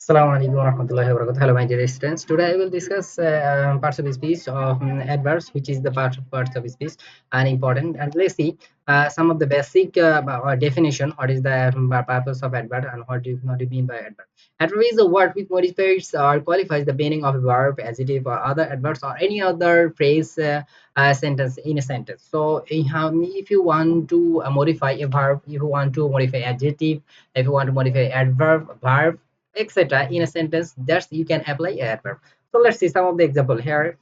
Assalamu alaikum warahmatullahi wabarakatuh. Hello, my dear students. Today I will discuss parts of speech of adverbs, which is the parts of speech and important. And let's see some of the basic definition. What is the purpose of adverb and what do you mean by adverb? Adverb is a word which modifies or qualifies the meaning of a verb, adjective, or other adverbs or any other phrase, sentence in a sentence. So, if you want to modify a verb, if you want to modify adjective, if you want to modify adverb, verb, etc. in a sentence, that you can apply adverb. So let's see some of the example here.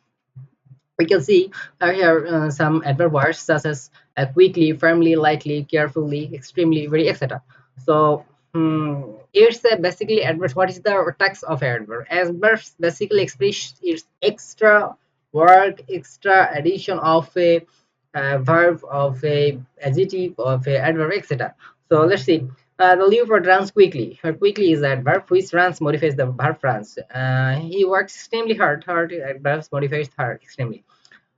We can see here some adverb words such as quickly, firmly, lightly, carefully, extremely, very, etc. So it's basically adverbs. What is the text of adverb? Adverbs basically express its extra work, extra addition of a verb, of a adjective, of a adverb, etc. So let's see. The leopard runs quickly. Quickly is adverb which runs modifies the verb runs. He works extremely hard. Hard adverbs modifies hard extremely.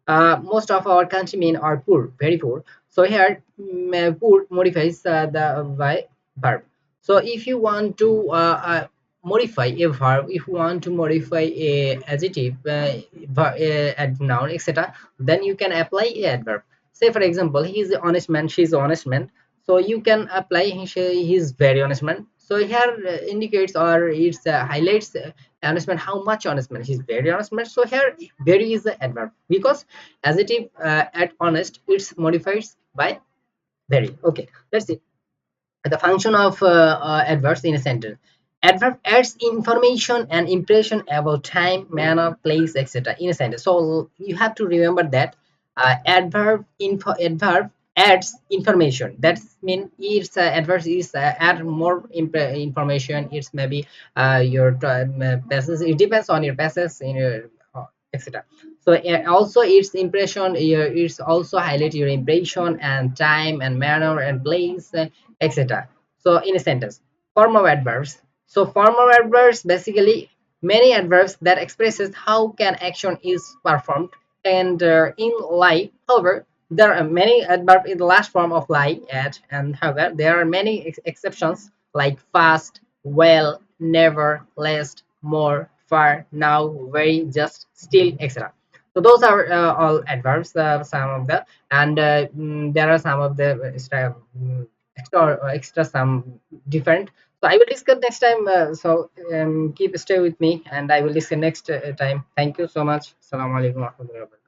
Most of our countrymen are poor, very poor. So here, poor modifies the by verb. So if you want to modify a verb, if you want to modify a adjective, a noun, etc., then you can apply a adverb. Say for example, he is an honest man, she is an honest man. So you can apply he is very honest man. So here indicates or it highlights honest man, how much honest man, he's very honest man. So here very is the adverb because adjective at honest it's modified by very. Okay, let's see the function of adverbs in a sentence. Adverb adds information and impression about time, manner, place, etc. in a sentence. So you have to remember that adverb adds information. That means its adverb is add more information. It's maybe your passes. It depends on your passes in your etc. So also its impression, it's also highlight your impression and time and manner and place, etc. So in a sentence, form of adverbs. So form of adverbs basically many adverbs that expresses how can action is performed. And in lie, however, there are many adverbs in the last form of lie at, and however there are many exceptions like fast, well, never, less, more, far, now, very, just, still, etc. So those are all adverbs, some of the, and there are some of the extra some different. So I will discuss next time. So keep stay with me, and I will discuss next time. Thank you so much. Assalamu alaikum warahmatullahi wabarakatuh.